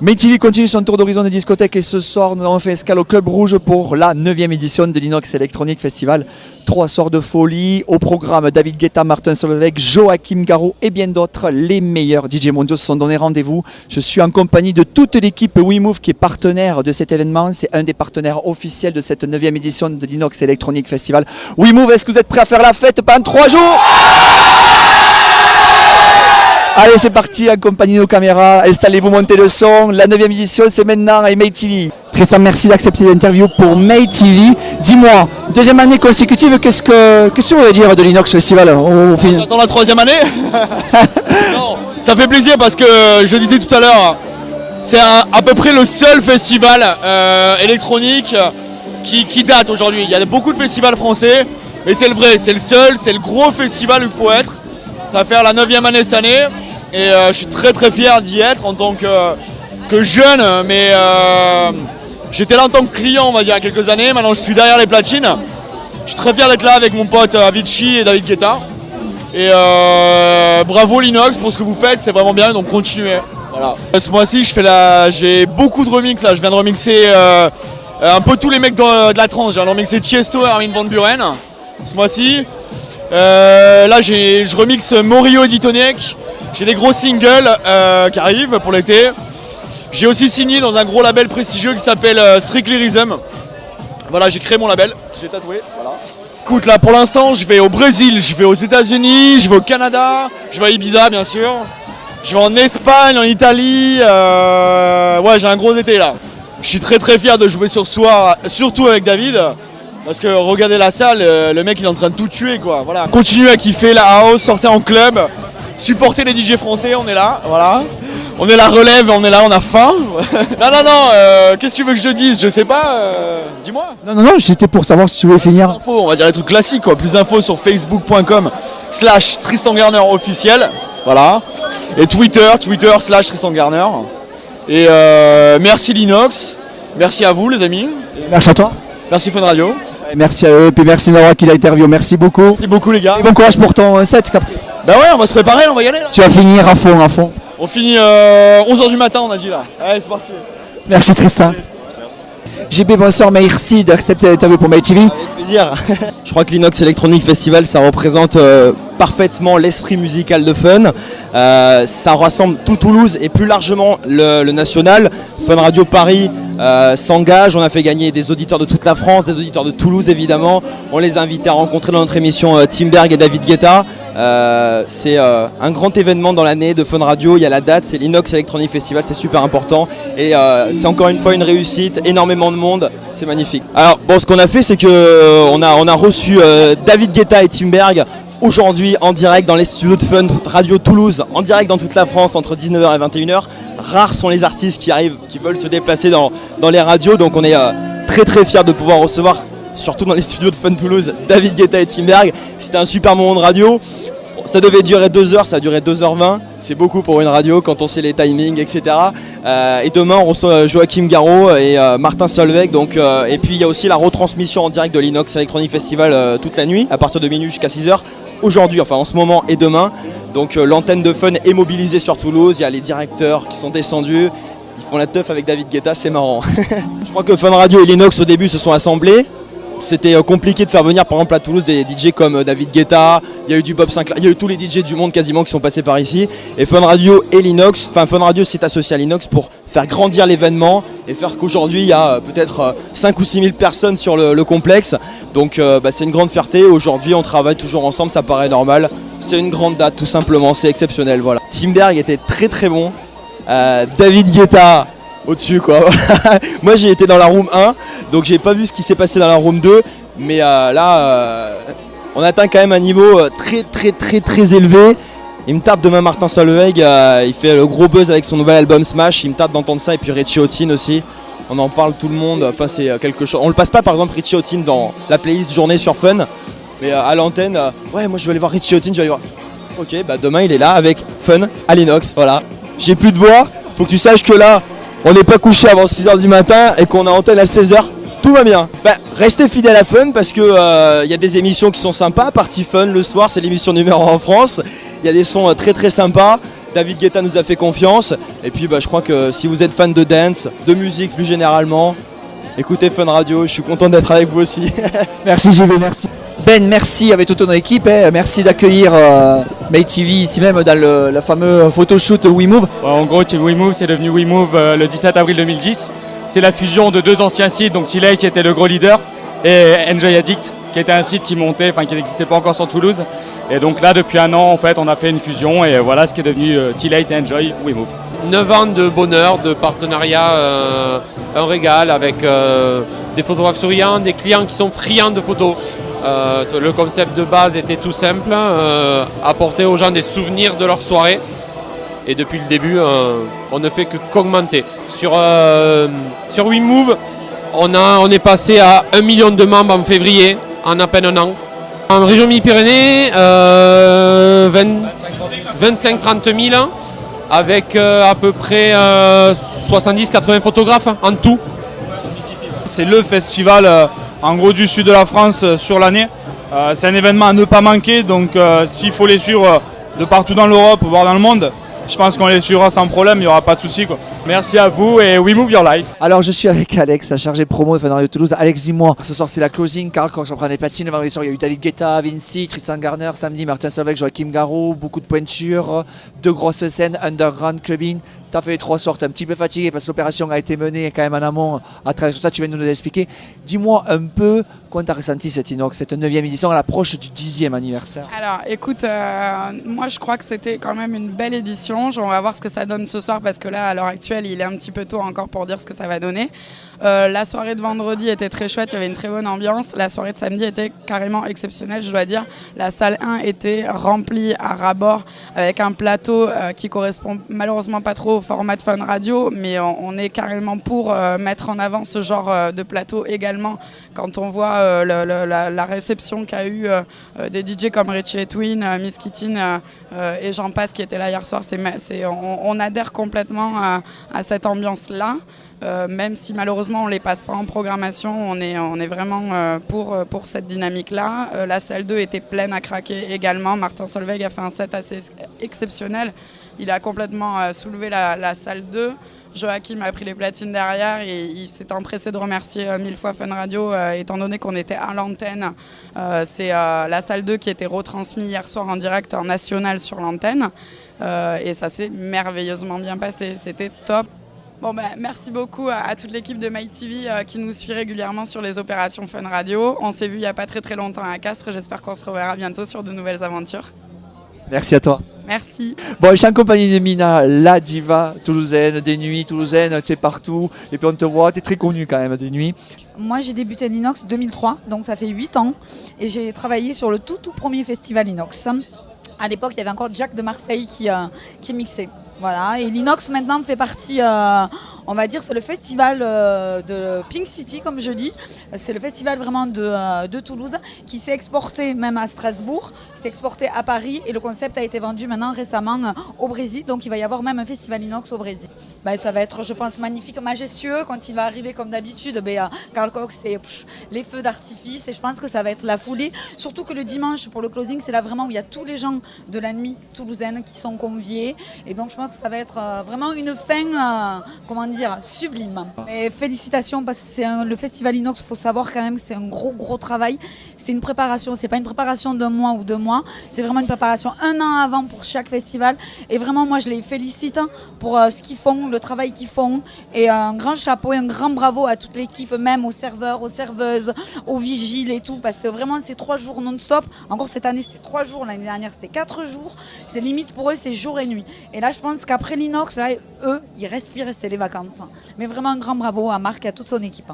MayTV continue son tour d'horizon des discothèques et ce soir nous avons fait escale au Club Rouge pour la 9e édition de l'Inox Electronic Festival. 3 soirs de folie, au programme David Guetta, Martin Solveig, Joachim Garraud et bien d'autres. Les meilleurs DJ mondiaux se sont donné rendez-vous. Je suis en compagnie de toute l'équipe WeMove qui est partenaire de cet événement. C'est un des partenaires officiels de cette 9e édition de l'Inox Electronic Festival. WeMove, est-ce que vous êtes prêts à faire la fête pendant 3 jours ? Allez, c'est parti, accompagnez nos caméras, installez-vous, montez le son. La 9e édition, c'est maintenant et MayTV. Tristan, merci d'accepter l'interview pour MayTV. Dis-moi, 2e année consécutive, qu'est-ce que tu voudrais dire de l'Inox Festival J'attends la 3e année. Non, ça fait plaisir parce que je disais tout à l'heure, c'est à peu près le seul festival électronique qui date aujourd'hui. Il y a beaucoup de festivals français, mais c'est le vrai, c'est le seul, c'est le gros festival où il faut être. Ça va faire la 9e année cette année et je suis très très fier d'y être en tant que jeune, mais j'étais là en tant que client on va dire il y a quelques années, maintenant je suis derrière les platines. Je suis très fier d'être là avec mon pote Avicii et David Guetta. Et bravo l'Inox pour ce que vous faites, c'est vraiment bien, donc continuez. Voilà. Ce mois-ci j'ai beaucoup de remix là, je viens de remixer un peu tous les mecs de la trance. J'ai remixé Tiesto et Armin van Buuren ce mois-ci. Là je remixe Morio et Ditonek. J'ai des gros singles qui arrivent pour l'été. J'ai aussi signé dans un gros label prestigieux qui s'appelle Strictly Rhythm. Voilà, j'ai créé mon label, j'ai tatoué. Voilà. Écoute, là pour l'instant je vais au Brésil, je vais aux États-Unis, je vais au Canada, je vais à Ibiza bien sûr. Je vais en Espagne, en Italie. Ouais, j'ai un gros été là. Je suis très très fier de jouer ce soir, surtout avec David. Parce que regardez la salle, le mec il est en train de tout tuer quoi. Voilà. Continuez à kiffer la house, sortez en club, supportez les DJ français, on est là, voilà. On est la relève, on est là, on a faim. non, qu'est-ce que tu veux que je te dise ? Je sais pas, dis-moi. Non, j'étais pour savoir si tu voulais finir. Infos, on va dire les trucs classiques quoi. Plus d'infos sur facebook.com/Tristan Garner officiel, voilà. Et Twitter /Tristan Garner. Et merci l'Inox, merci à vous les amis. Merci à toi. Merci Fun Radio. Merci à eux, et puis merci d'avoir qui l'a interview, merci beaucoup. Merci beaucoup les gars. Et bon courage pour ton set, Capri. Bah ouais, on va se préparer, on va y aller là. Tu vas finir à fond. On finit 11h du matin on a dit là. Allez c'est parti. Merci Tristan. JB, bonsoir, merci d'accepter l'interview pour MayTV. Avec plaisir. Je crois que l'Inox Electronic Festival, ça représente parfaitement l'esprit musical de Fun. Ça rassemble tout Toulouse et plus largement le national. Fun Radio Paris s'engage. On a fait gagner des auditeurs de toute la France, des auditeurs de Toulouse évidemment. On les a invités à rencontrer dans notre émission Timberg et David Guetta. C'est un grand événement dans l'année de Fun Radio. Il y a la date, c'est l'Inox Electronic Festival, c'est super important. Et c'est encore une fois une réussite, énormément de monde, c'est magnifique. Alors bon, ce qu'on a fait, c'est qu'on a reçu David Guetta et Timberg aujourd'hui en direct dans les studios de Fun Radio Toulouse, en direct dans toute la France entre 19h et 21h. Rares sont les artistes qui arrivent, qui veulent se déplacer dans les radios, donc on est très très fiers de pouvoir recevoir, surtout dans les studios de Fun Toulouse, David Guetta et Timberg. C'était un super moment de radio. Ça devait durer 2 heures, ça a duré 2h20. C'est beaucoup pour une radio quand on sait les timings, etc. Et demain, on reçoit Joachim Garraud et Martin Solveig. Donc, et puis, il y a aussi la retransmission en direct de l'Inox Electronic Festival toute la nuit, à partir de minuit jusqu'à 6h. Aujourd'hui, enfin en ce moment et demain. Donc, l'antenne de Fun est mobilisée sur Toulouse. Il y a les directeurs qui sont descendus. Ils font la teuf avec David Guetta, c'est marrant. Je crois que Fun Radio et l'Inox, au début, se sont assemblés. C'était compliqué de faire venir par exemple à Toulouse des DJ comme David Guetta, il y a eu du Bob Sinclair, il y a eu tous les DJ du monde quasiment qui sont passés par ici. Et Fun Radio et l'Inox, enfin Fun Radio s'est associé à l'Inox pour faire grandir l'événement et faire qu'aujourd'hui il y a peut-être 5 ou 6 000 personnes sur le complexe. Donc c'est une grande fierté, aujourd'hui on travaille toujours ensemble, ça paraît normal. C'est une grande date tout simplement, c'est exceptionnel, voilà. Timberg était très très bon, David Guetta au-dessus quoi. Moi j'ai été dans la room 1, donc j'ai pas vu ce qui s'est passé dans la room 2, mais là on atteint quand même un niveau très élevé. Il me tarde demain Martin Solveig, il fait le gros buzz avec son nouvel album Smash, il me tarde d'entendre ça, et puis Richie Houghton aussi, on en parle tout le monde, enfin c'est quelque chose. On le passe pas par exemple Richie Houghton dans la playlist journée sur Fun, mais à l'antenne, ouais moi je vais aller voir Richie Houghton, je vais aller voir. Ok, bah demain il est là avec Fun à l'Inox, voilà. J'ai plus de voix, faut que tu saches que là, on n'est pas couché avant 6h du matin et qu'on a antenne à 16h, tout va bien. Restez fidèles à Fun parce que y a des émissions qui sont sympas. Party Fun le soir, c'est l'émission numéro 1 en France. Il y a des sons très très sympas. David Guetta nous a fait confiance. Et puis je crois que si vous êtes fan de dance, de musique plus généralement, écoutez Fun Radio, je suis content d'être avec vous aussi. Merci JB, merci. Ben, merci avec toute ton équipe, merci d'accueillir MyTV ici même dans le fameux photoshoot WeMove. En gros, WeMove, c'est devenu WeMove le 17 avril 2010. C'est la fusion de deux anciens sites, donc T-Lake qui était le gros leader et Enjoy Addict qui était un site qui montait, qui n'existait pas encore sur Toulouse. Et donc là, depuis un an, en fait, on a fait une fusion et voilà ce qui est devenu T-Lake et Enjoy WeMove. 9 ans de bonheur, de partenariat, un régal avec des photographes souriants, des clients qui sont friands de photos. Le concept de base était tout simple, apporter aux gens des souvenirs de leur soirée. Et depuis le début, on ne fait qu'augmenter. Sur WeMove, on est passé à 1 million de membres en février, en à peine un an. En région Midi-Pyrénées, 25-30 000, avec à peu près 70-80 photographes en tout. C'est le festival en gros du sud de la France sur l'année. C'est un événement à ne pas manquer, donc s'il faut les suivre de partout dans l'Europe, voire dans le monde, je pense qu'on les suivra sans problème, il n'y aura pas de souci, quoi. Merci à vous et WeMove Your Life. Alors je suis avec Alex, chargé promo de Fun Radio Toulouse. Alex, dis-moi, ce soir c'est la closing, Carl Cox reprend les platines, le vendredi soir il y a eu David Guetta, Vinci, Tristan Garner, samedi Martin Solveig, Joachim Garraud, beaucoup de pointures, deux grosses scènes, underground, clubbing. Tu as fait les 3 sortes, un petit peu fatigué parce que l'opération a été menée quand même en amont à travers tout ça, tu viens de nous l'expliquer. Dis-moi un peu comment tu as ressenti cette Inox, cette 9e édition à l'approche du 10e anniversaire. Alors écoute, moi je crois que c'était quand même une belle édition. On va voir ce que ça donne ce soir parce que là à l'heure actuelle il est un petit peu tôt encore pour dire ce que ça va donner. La soirée de vendredi était très chouette, il y avait une très bonne ambiance. La soirée de samedi était carrément exceptionnelle, je dois dire. La salle 1 était remplie à ras-bord avec un plateau qui correspond malheureusement pas trop au format de Fun Radio, mais on est carrément pour mettre en avant ce genre de plateau également. Quand on voit la réception qu'a eu des DJ comme Richie Etwin, Miss Kittin et j'en passe qui étaient là hier soir, on adhère complètement à cette ambiance-là. Même si malheureusement on ne les passe pas en programmation, on est vraiment pour cette dynamique-là. La salle 2 était pleine à craquer également. Martin Solveig a fait un set assez exceptionnel. Il a complètement soulevé la salle 2. Joachim a pris les platines derrière et il s'est empressé de remercier 1000 fois Fun Radio étant donné qu'on était à l'antenne. C'est la salle 2 qui était retransmise hier soir en direct en national sur l'antenne et ça s'est merveilleusement bien passé, c'était top. Bon merci beaucoup à toute l'équipe de MyTV qui nous suit régulièrement sur les opérations Fun Radio. On s'est vu il n'y a pas très longtemps à Castres, j'espère qu'on se reverra bientôt sur de nouvelles aventures. Merci à toi. Merci. Bon, je suis en compagnie de Mina, la diva toulousaine, des nuits toulousaines, tu es partout, et puis on te voit, tu es très connue quand même des nuits. Moi j'ai débuté l'Inox 2003, donc ça fait 8 ans, et j'ai travaillé sur le tout premier festival Inox. À l'époque, il y avait encore Jack de Marseille qui mixait. Voilà, et l'Inox maintenant fait partie, on va dire, c'est le festival de Pink City, comme je dis. C'est le festival vraiment de Toulouse qui s'est exporté même à Strasbourg, s'est exporté à Paris et le concept a été vendu maintenant récemment au Brésil. Donc il va y avoir même un festival Inox au Brésil. Ça va être, je pense, magnifique, majestueux. Quand il va arriver comme d'habitude, Carl Cox et les feux d'artifice et je pense que ça va être la folie. Surtout que le dimanche pour le closing, c'est là vraiment où il y a tous les gens de la nuit toulousaine qui sont conviés. Et donc je pense que ça va être vraiment une fin, sublime. Et félicitations parce que c'est le festival Inox, il faut savoir quand même que c'est un gros travail. C'est une préparation, c'est pas une préparation d'un mois ou 2 mois, c'est vraiment une préparation 1 an avant pour chaque festival. Et vraiment moi je les félicite pour ce qu'ils font, le travail qu'ils font. Et un grand chapeau et un grand bravo à toute l'équipe, même aux serveurs, aux serveuses, aux vigiles et tout, parce que vraiment c'est 3 jours non-stop. Encore cette année c'était 3 jours, l'année dernière c'était 4 jours. C'est limite pour eux, c'est jour et nuit. Et là je pense qu'après l'Inox, là, eux, ils respirent et c'est les vacances. Mais vraiment un grand bravo à Marc et à toute son équipe.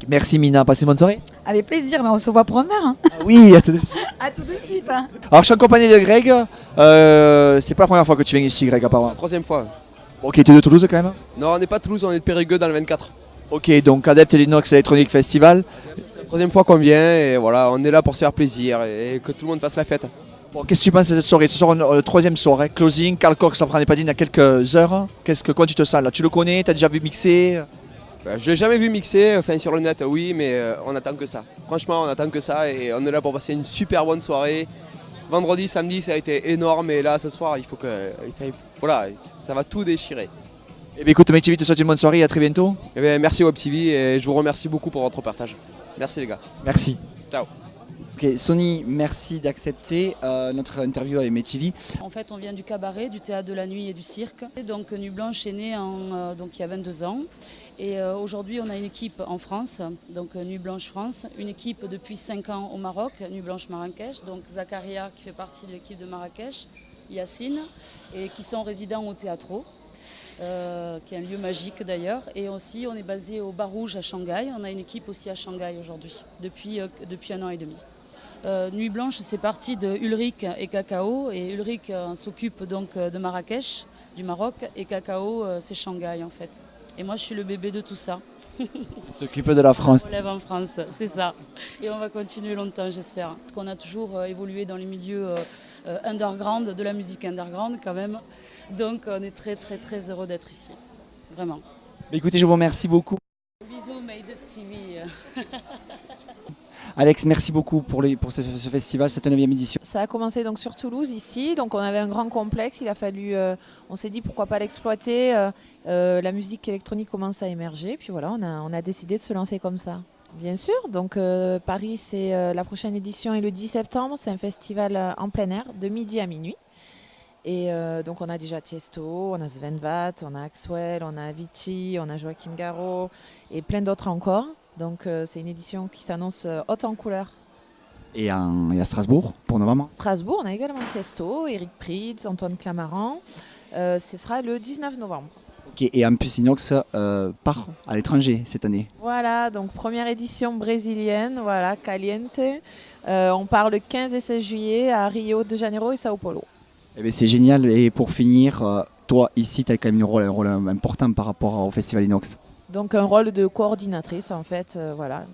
Merci Mina, passez une bonne soirée. Avec plaisir, mais on se voit pour un verre. Ah oui, à tout de suite. À tout de suite. Alors je suis en compagnie de Greg, c'est pas la première fois que tu viens ici Greg apparemment. 3e fois. Ok, tu es de Toulouse quand même. Non, on n'est pas de Toulouse, on est de Périgueux dans le 24. Ok, donc adepte de l'Inox Electronic Festival. C'est la 3e fois qu'on vient et voilà, on est là pour se faire plaisir et que tout le monde fasse la fête. Bon, qu'est-ce que tu penses de cette soirée? Ce soir, le 3e soir, closing, Carl Cox en prend des padines il y a quelques heures. Comment tu te sens là? Tu le connais? Tu as déjà vu mixer? Je ne l'ai jamais vu mixer, enfin sur le net oui, mais on attend que ça. Franchement, on attend que ça et on est là pour passer une super bonne soirée. Vendredi, samedi, ça a été énorme et là, ce soir, voilà, ça va tout déchirer. Eh bien, écoute, MyTV te souhaite une bonne soirée et à très bientôt. Eh bien, merci WebTV et je vous remercie beaucoup pour votre partage. Merci les gars. Merci. Ciao. Ok, Sony, merci d'accepter notre interview avec MyTV. En fait, on vient du cabaret, du théâtre de la nuit et du cirque. Donc, Nuit Blanche est née donc, il y a 22 ans. Et aujourd'hui, on a une équipe en France, donc Nuit Blanche France, une équipe depuis 5 ans au Maroc, Nuit Blanche Marrakech, donc Zakaria qui fait partie de l'équipe de Marrakech, Yacine, et qui sont résidents au Théâtro, qui est un lieu magique d'ailleurs. Et aussi, on est basé au Bar Rouge à Shanghai. On a une équipe aussi à Shanghai aujourd'hui, depuis 1 an et demi. Nuit Blanche, c'est parti de Ulrich et Cacao. Et Ulrich s'occupe donc de Marrakech, du Maroc, et Cacao, c'est Shanghai en fait. Et moi, je suis le bébé de tout ça. On s'occupe de la France. On lève en France, c'est ça. Et on va continuer longtemps, j'espère. Parce qu'on a toujours évolué dans les milieux underground, de la musique underground quand même. Donc, on est très, très, très heureux d'être ici. Vraiment. Écoutez, je vous remercie beaucoup. Bisous, Made TV. Alex, merci beaucoup pour ce festival, cette 9e édition. Ça a commencé donc sur Toulouse ici, donc on avait un grand complexe, il a fallu, on s'est dit pourquoi pas l'exploiter, la musique électronique commence à émerger, puis voilà, on a décidé de se lancer comme ça. Bien sûr, donc Paris, c'est la prochaine édition est le 10 septembre, c'est un festival en plein air de midi à minuit. Et donc on a déjà Tiesto, on a Sven Vath, on a Axwell, on a Avicii, on a Joachim Garraud et plein d'autres encore. Donc c'est une édition qui s'annonce haute en couleur. Et à Strasbourg pour novembre. Strasbourg, on a également Tiesto, Eric Prydz, Antoine Clamaran. Ce sera le 19 novembre. Ok, et en plus Inox part à l'étranger cette année. Voilà, donc première édition brésilienne, voilà, Caliente. On part le 15 et 16 juillet à Rio de Janeiro et Sao Paulo. Eh bien, c'est génial. Et pour finir, toi ici, tu as quand même un rôle important par rapport au Festival Inox. Donc un rôle de coordinatrice en fait, voilà,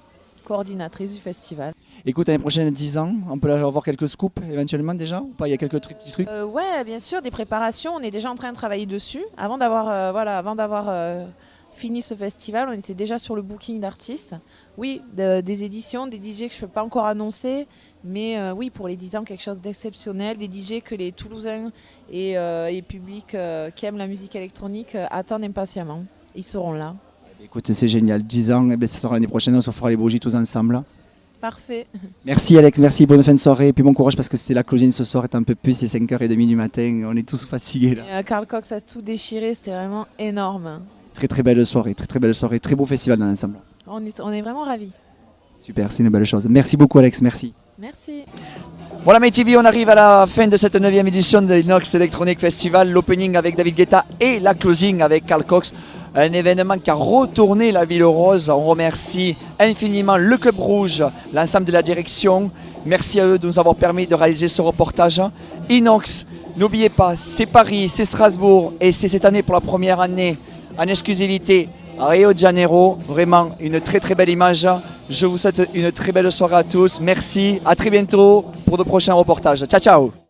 coordinatrice du festival. Écoute, l'année prochaine, 10 ans, on peut avoir quelques scoops éventuellement déjà ou pas? Il y a quelques petits trucs. Ouais, bien sûr, des préparations, on est déjà en train de travailler dessus. Avant d'avoir fini ce festival, on était déjà sur le booking d'artistes. Oui, des éditions, des DJ que je ne peux pas encore annoncer, mais oui, pour les 10 ans, quelque chose d'exceptionnel, des DJ que les Toulousains et publics qui aiment la musique électronique attendent impatiemment. Ils seront là. Écoute, c'est génial, 10 ans, eh bien, ça sera l'année prochaine, on se fera les bougies tous ensemble. Parfait. Merci Alex, merci, bonne fin de soirée, et puis bon courage parce que c'est la closing ce soir, est un peu plus, c'est 5h30 du matin, on est tous fatigués là. Carl Cox a tout déchiré, c'était vraiment énorme. Très très belle soirée, très beau festival dans l'ensemble. On est vraiment ravis. Super, c'est une belle chose. Merci beaucoup Alex, merci. Merci. Voilà MyTV, on arrive à la fin de cette 9e édition de l'Inox Electronic Festival, l'opening avec David Guetta et la closing avec Carl Cox. Un événement qui a retourné la Ville Rose. On remercie infiniment le Club Rouge, l'ensemble de la direction. Merci à eux de nous avoir permis de réaliser ce reportage. Inox, n'oubliez pas, c'est Paris, c'est Strasbourg et c'est cette année pour la première année en exclusivité à Rio de Janeiro. Vraiment une très très belle image. Je vous souhaite une très belle soirée à tous. Merci, à très bientôt pour de prochains reportages. Ciao ciao.